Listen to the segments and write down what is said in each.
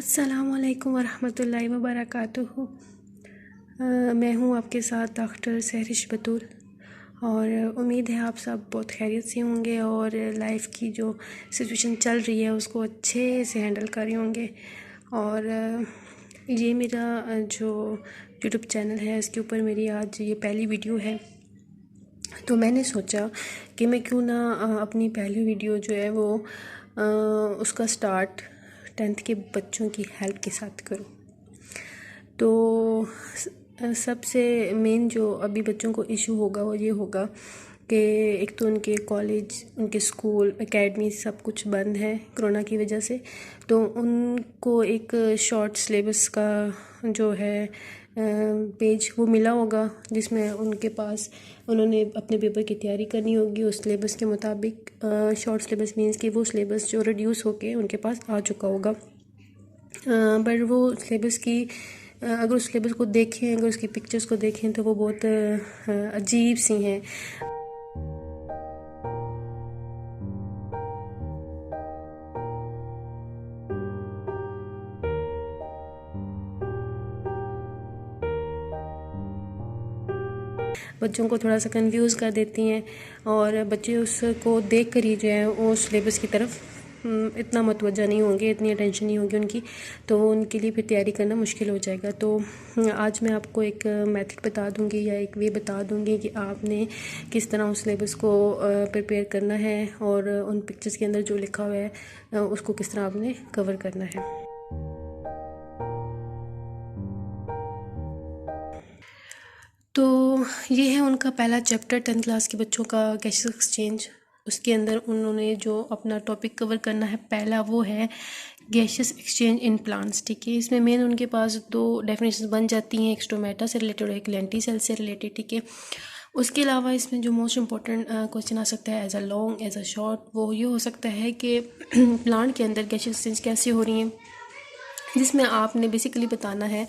अस्सलामुअलैकुम वरहमतुल्लाहि वबरकातुहू। मैं हूँ आपके साथ डॉक्टर सहरिश बतूल और उम्मीद है आप सब बहुत खैरियत से होंगे और लाइफ की जो सिचुएशन चल रही है उसको अच्छे से हैंडल कर रहे होंगे। और ये मेरा जो यूट्यूब चैनल है इसके ऊपर मेरी आज ये पहली वीडियो है, तो मैंने सोचा कि मैं क्यों ना अपनी पहली वीडियो जो है वो उसका स्टार्ट 10th के बच्चों की हेल्प के साथ करूं। तो सबसे मेन जो अभी बच्चों को इशू होगा वो ये होगा कि एक तो उनके कॉलेज, उनके स्कूल, एकेडमी सब कुछ बंद है कोरोना की वजह से। तो उनको एक शॉर्ट सिलेबस का जो है पेज वो मिला होगा जिसमें उनके पास उन्होंने अपने पेपर की तैयारी करनी होगी उस सिलेबस के मुताबिक। शॉर्ट सिलेबस मीन्स कि वो सिलेबस जो रिड्यूस होके उनके पास आ चुका होगा। बट वो सिलेबस की अगर उस सिलेबस को देखें, अगर उसकी पिक्चर्स को देखें तो वो बहुत अजीब सी हैं। बच्चों को थोड़ा सा कंफ्यूज कर देती हैं और बच्चे उसको देख कर ही जो है वो सिलेबस की तरफ इतना मतवज्जा नहीं होंगे, इतनी अटेंशन नहीं होगी उनकी, तो उनके लिए फिर तैयारी करना मुश्किल हो जाएगा। तो आज मैं आपको एक मेथड बता दूंगी या एक वे बता दूंगी कि आपने किस तरह उस सिलेबस को प्रिपेयर करना है और उन पिक्चर्स के अंदर जो लिखा हुआ है उसको किस तरह आपने कवर करना है। तो ये है उनका पहला चैप्टर 10th क्लास के बच्चों का गैसेस एक्सचेंज। उसके अंदर उन्होंने जो अपना टॉपिक कवर करना है पहला वो है गैसेस एक्सचेंज इन प्लांट्स। ठीक है, इसमें मेन उनके पास दो डेफिनेशन बन जाती हैं, एक स्टोमेटा से रिलेटेड और एक लेंटी सेल से रिलेटेड। ठीक है, उसके अलावा इसमें जो मोस्ट इम्पॉर्टेंट क्वेश्चन आ सकता है as a long as a short, वो ये हो सकता है कि प्लांट के अंदर गैसेस एक्सचेंज कैसे हो रही हैं, जिसमें आपने बेसिकली बताना है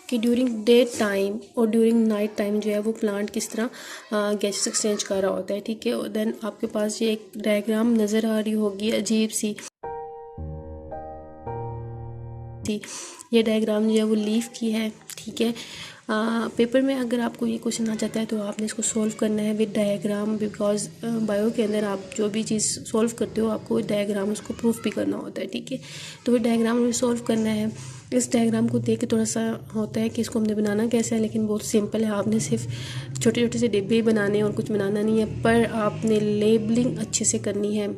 कि ड्यूरिंग डे टाइम और ड्यूरिंग नाइट टाइम जो है वो प्लांट किस तरह गैसेस एक्सचेंज कर रहा होता है। ठीक है, और देन आपके पास ये एक डायग्राम नज़र आ रही होगी अजीब सी। ये डायग्राम जो है वो लीफ की है। ठीक है, पेपर में अगर आपको ये क्वेश्चन आ जाता है तो आपने इसको सॉल्व करना है विद डायग्राम, बिकॉज बायो के अंदर आप जो भी चीज़ सॉल्व करते हो आपको डायग्राम उसको प्रूफ भी करना होता है। ठीक है, तो वो डायग्राम में सॉल्व करना है। इस डायग्राम को देख के थोड़ा सा होता है कि इसको हमने बनाना कैसे है, लेकिन बहुत सिंपल है। आपने सिर्फ छोटे छोटे से डिब्बे बनाने और कुछ बनाना नहीं है, पर आपने लेबलिंग अच्छे से करनी है।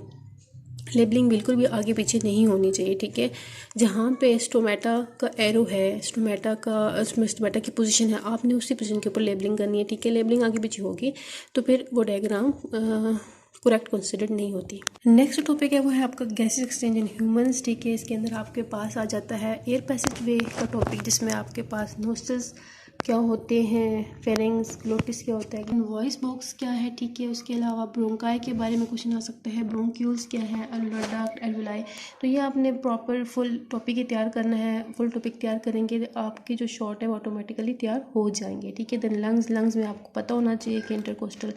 लेबलिंग बिल्कुल भी आगे पीछे नहीं होनी चाहिए। ठीक है, जहाँ पे स्टोमेटा का एरो है, स्टोमेटा की पोजीशन है, आपने उसी पोजीशन के ऊपर लेबलिंग करनी है। ठीक है, लेबलिंग आगे पीछे होगी तो फिर वो डायग्राम करेक्ट कंसिडर्ड नहीं होती। नेक्स्ट टॉपिक है वो है आपका गैसेस एक्सचेंज इन ह्यूमंस। ठीक है, इसके अंदर आपके पास आ जाता है एयर पैसेज वे का टॉपिक, जिसमें आपके पास नोस्ट्रल्स क्या होते हैं, फेरिंग्स, ग्लोटिस क्या होता है, वॉइस बॉक्स क्या है। ठीक है, उसके अलावा ब्रोंकाई के बारे में क्वेश्चन आ सकता है, ब्रोंक्यूल्स क्या है, अलवेओलार डक्ट, एल्वेलाई। तो ये आपने प्रॉपर फुल टॉपिक ही तैयार करना है। फुल टॉपिक तैयार करेंगे तो आपके जो शॉर्ट है वो ऑटोमेटिकली तैयार हो जाएंगे। ठीक है, देन लंग्स में आपको पता होना चाहिए कि इंटरकोस्टल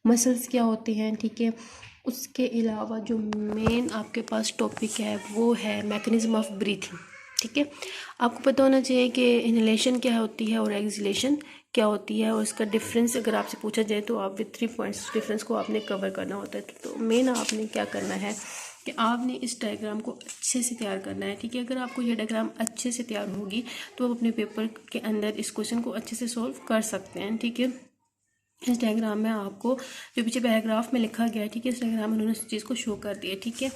मसल्स क्या होते हैं। ठीक है, उसके अलावा जो मेन आपके पास टॉपिक है वो है मैकेनिज्म ऑफ ब्रीथिंग। ठीक है, आपको पता होना चाहिए कि इनहेलेशन क्या होती है और एक्सहेलेशन क्या होती है, और इसका डिफरेंस अगर आपसे पूछा जाए तो आप विद 3 पॉइंट्स डिफरेंस को आपने कवर करना होता है। तो मेन आपने क्या करना है कि आपने इस डायग्राम को अच्छे से तैयार करना है। ठीक है, अगर आपको ये डायग्राम अच्छे से तैयार होगी तो आप अपने पेपर के अंदर इस क्वेश्चन को अच्छे से सॉल्व कर सकते हैं। ठीक है, इस डायग्राम में आपको जो पीछे पैराग्राफ में लिखा गया है, ठीक है, इस डायग्राम में उन्होंने इस चीज़ को शो कर दिया। ठीक है,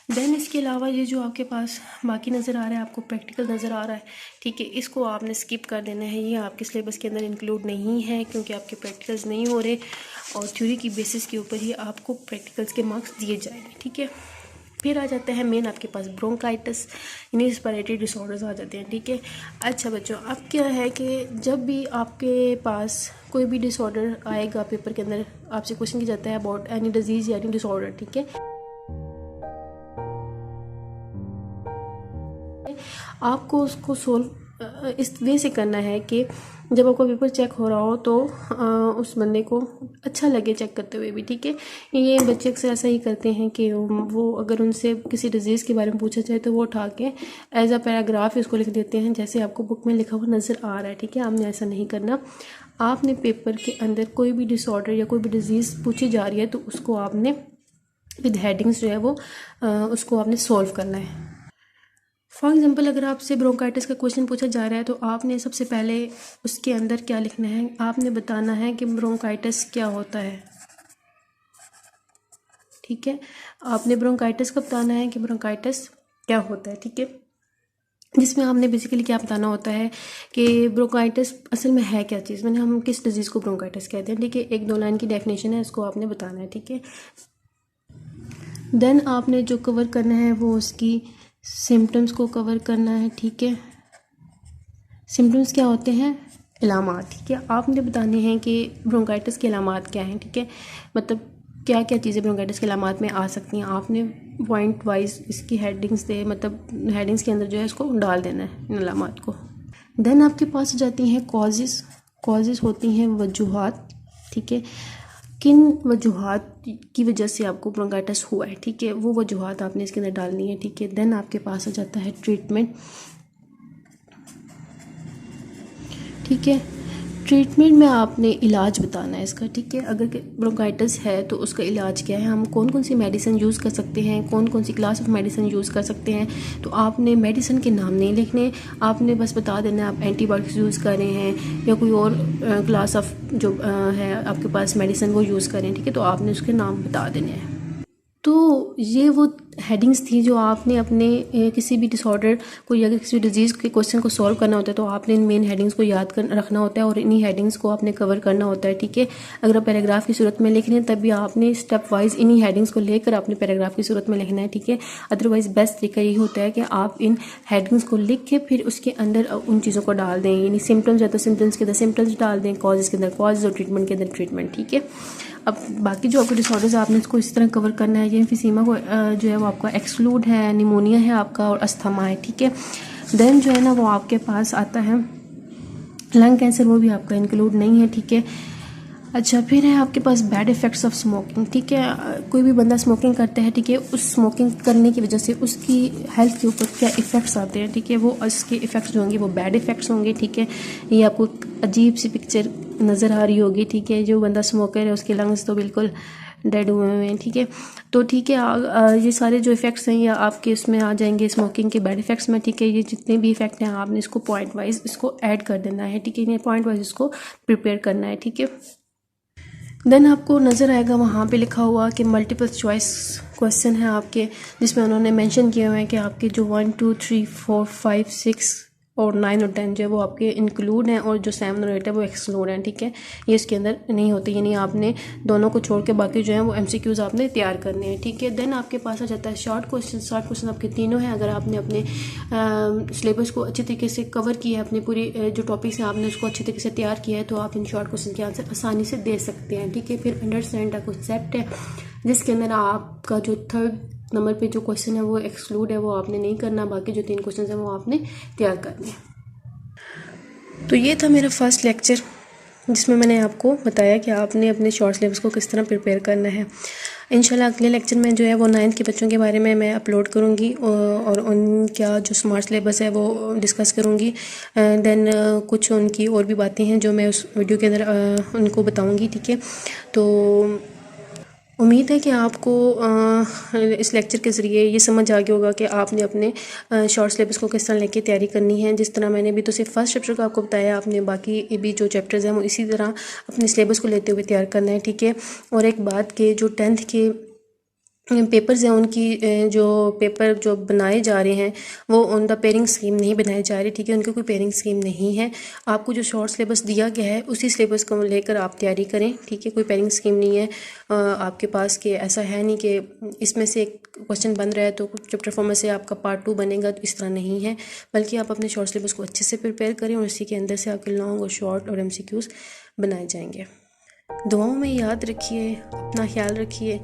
देन इसके अलावा ये जो आपके पास बाकी नज़र आ रहा है, आपको प्रैक्टिकल नज़र आ रहा है। ठीक है, इसको आपने स्किप कर देना है, ये आपके सिलेबस के अंदर इंक्लूड नहीं है क्योंकि आपके प्रैक्टिकल्स नहीं हो रहे और थ्योरी की बेसिस के ऊपर ही आपको प्रैक्टिकल्स के मार्क्स दिए जाएंगे। ठीक है, फिर आ जाता है मेन आपके पास ब्रोंकाइटिस, यानी रेस्पिरेटरी डिसऑर्डर्स आ जाते हैं। ठीक है, अच्छा बच्चों, अब क्या है कि जब भी आपके पास कोई भी डिसऑर्डर आएगा पेपर के अंदर, आपसे क्वेश्चन किया जाता है अबाउट एनी डिजीज़ या एनी डिसऑर्डर। ठीक है, आपको उसको सोल्व इस वे से करना है कि जब आपका पेपर चेक हो रहा हो तो उस बंदे को अच्छा लगे चेक करते हुए भी, ठीक है। ये बच्चे अक्सर ऐसा ही करते हैं कि वो अगर उनसे किसी डिजीज़ के बारे में पूछा जाए तो वो उठा के एज अ पैराग्राफ इसको लिख देते हैं जैसे आपको बुक में लिखा हुआ नज़र आ रहा है, ठीक है। आपने ऐसा नहीं करना। आपने पेपर के अंदर कोई भी डिसऑर्डर या कोई भी डिजीज़ पूछी जा रही है तो उसको आपने विद हेडिंग्स जो है वो उसको आपने सॉल्व करना है। फॉर एग्जांपल अगर आपसे ब्रोंकाइटिस का क्वेश्चन पूछा जा रहा है तो आपने सबसे पहले उसके अंदर क्या लिखना है, आपने बताना है कि ब्रोंकाइटिस क्या होता है, ठीक है। आपने ब्रोंकाइटिस का बताना है कि ब्रोंकाइटिस क्या होता है, ठीक है। जिसमें आपने बेसिकली क्या बताना होता है कि ब्रोंकाइटिस असल में है क्या चीज़, मैंने हम किस डिजीज़ को ब्रोंकाइटिस कहते हैं, ठीक है। 1-2 लाइन की डेफिनेशन है, इसको आपने बताना है, ठीक है। देन आपने जो कवर करना है वो उसकी सिम्टम्स को कवर करना है, ठीक है। सिम्टम्स क्या होते हैं, इलामात, ठीक है। आपने बताने हैं कि ब्रोंकाइटिस के इलामात क्या हैं, ठीक है। मतलब क्या क्या चीज़ें ब्रोंकाइटिस के इलामात में आ सकती हैं, आपने पॉइंट वाइज इसकी हेडिंग्स दे, मतलब हेडिंग्स के अंदर जो है इसको डाल देना है इन इलामात को। देन आपके पास जाती हैं कॉजेज़। कॉजेज़ होती हैं वजूहात, ठीक है। किन वजूहात की वजह से आपको ब्रोंकाइटिस हुआ है, ठीक है, वो वजूहात आपने इसके अंदर डालनी है, ठीक है। देन आपके पास आ जाता है ट्रीटमेंट, ठीक है। ट्रीटमेंट में आपने इलाज बताना है इसका, ठीक है। अगर ब्रोंकाइटिस है तो उसका इलाज क्या है, हम कौन कौन सी मेडिसिन यूज़ कर सकते हैं, कौन कौन सी क्लास ऑफ मेडिसिन यूज़ कर सकते हैं। तो आपने मेडिसिन के नाम नहीं लिखने, आपने बस बता देना आप एंटीबायोटिक्स यूज़ कर रहे हैं या कोई और क्लास ऑफ जो है आपके पास मेडिसिन वो यूज़ करें, ठीक है। तो आपने उसके नाम बता देने हैं। तो ये वो हेडिंग्स थी जो आपने अपने किसी भी डिसऑर्डर को या किसी डिजीज़ के क्वेश्चन को सॉल्व करना होता है तो आपने इन मेन हेडिंग्स को याद कर रखना होता है और इन्हीं हेडिंग्स को आपने कवर करना होता है, ठीक है। अगर आप पैराग्राफ की सूरत में लिख रहे हैं तब भी आपने स्टेप वाइज इन्हीं हेडिंग्स को लेकर अपने पैराग्राफ की सूरत में लिखना है, ठीक है। अदरवाइज़ बेस्ट तरीका यही होता है कि आप इन हेडिंग्स को लिख के फिर उसके अंदर उन चीज़ों को डाल दें, यानी सिम्टम्स है तो सिम्टम्स के अंदर सिम्टम्स डाल दें, कॉजेज़ के अंदर कॉजेज़ और ट्रीटमेंट के अंदर ट्रीटमेंट, ठीक है। अब बाकी जो आपके डिसऑर्डर्स आपने इसको इस तरह कवर करना है। ये एम्फीसीमा को जो है वो आपका एक्सक्लूड है, निमोनिया है आपका और अस्थमा है, ठीक है। देन जो है ना वो आपके पास आता है लंग कैंसर, वो भी आपका इंक्लूड नहीं है, ठीक है। अच्छा, फिर है आपके पास बैड इफ़ेक्ट्स ऑफ स्मोकिंग, ठीक है। कोई भी बंदा स्मोकिंग करता है, ठीक है, उस स्मोकिंग करने की वजह से उसकी हेल्थ के ऊपर क्या इफ़ेक्ट्स आते हैं, ठीक है। वो उसके इफ़ेक्ट्स जो होंगे वो बैड इफ़ेक्ट्स होंगे, ठीक है। ये आपको अजीब सी पिक्चर नज़र आ रही होगी, ठीक है। जो बंदा स्मोकर है उसके लंग्स तो बिल्कुल डेड हुए हुए हैं, ठीक है। तो ठीक है, ये सारे जो इफ़ेक्ट्स हैं या आपके उसमें आ जाएंगे स्मोकिंग के बैड इफ़ेक्ट्स में, ठीक है। ये जितने भी इफ़ेक्ट हैं आपने इसको पॉइंट वाइज इसको ऐड कर देना है, ठीक है। पॉइंट वाइज इसको प्रिपेयर करना है, ठीक है। देन आपको नज़र आएगा वहाँ पे लिखा हुआ कि मल्टीपल चॉइस क्वेश्चन है आपके, जिसमें उन्होंने मेंशन किए हुए हैं कि आपके जो 1, 2, 3, 4, 5, 6 और 9 और 10 जो है वो आपके इंक्लूड हैं और जो 7 और 8 है वो एक्सक्लूड हैं, ठीक है। ये इसके अंदर नहीं होती, यानी आपने दोनों को छोड़ के बाकी जो है वो MCQs आपने तैयार करने हैं, ठीक है। देन आपके पास आ जाता है शॉर्ट क्वेश्चन। शॉर्ट क्वेश्चन आपके तीनों हैं। अगर आपने अपने सिलेबस को अच्छी तरीके से कवर किया है, अपनी पूरी जो टॉपिक्स हैं आपने उसको अच्छी तरीके से तैयार किया है तो आप इन शॉर्ट क्वेश्चन के आंसर आसानी से दे सकते हैं, ठीक है। फिर अंडरस्टैंड द कॉन्सेप्ट है, जिसके अंदर आपका जो 3rd नंबर पे जो क्वेश्चन है वो एक्सक्लूड है, वो आपने नहीं करना। बाकी जो 3 क्वेश्चन हैं वो आपने तैयार करने हैं। तो ये था मेरा फर्स्ट लेक्चर जिसमें मैंने आपको बताया कि आपने अपने शॉर्ट सिलेबस को किस तरह प्रिपेयर करना है। इंशाल्लाह अगले लेक्चर में जो है वो 9th के बच्चों के बारे में मैं अपलोड करूँगी और उनका जो स्मार्ट सिलेबस है वो डिस्कस करूँगी। देन कुछ उनकी और भी बातें हैं जो मैं उस वीडियो के अंदर उनको बताऊँगी, ठीक है। तो उम्मीद है कि आपको इस लेक्चर के ज़रिए ये समझ आ गया होगा कि आपने अपने शॉर्ट सिलेबस को किस तरह लेके तैयारी करनी है। जिस तरह मैंने अभी तो सिर्फ फर्स्ट चैप्टर का आपको बताया, आपने बाकी भी जो चैप्टर्स हैं वो इसी तरह अपने सिलेबस को लेते हुए तैयार करना है, ठीक है। और एक बात कि जो 10th के पेपर्स हैं उनकी जो पेपर जो बनाए जा रहे हैं वो ऑन द पेयरिंग स्कीम नहीं बनाए जा रहे, ठीक है। उनकी कोई पेयरिंग स्कीम नहीं है। आपको जो शॉर्ट सिलेबस दिया गया है उसी सिलेबस को लेकर आप तैयारी करें, ठीक है। कोई पेयरिंग स्कीम नहीं है आपके पास कि ऐसा है नहीं कि इसमें से एक क्वेश्चन बन रहा है तो चैप्टर 4 में से आपका पार्ट 2 बनेगा, तो इस तरह नहीं है। बल्कि आप अपने शॉर्ट सिलेबस को अच्छे से प्रिपेयर करें और इसी के अंदर से आपके लॉन्ग और शॉर्ट और MCQs बनाए जाएंगे। दुआओं में याद रखिए, अपना ख्याल रखिए।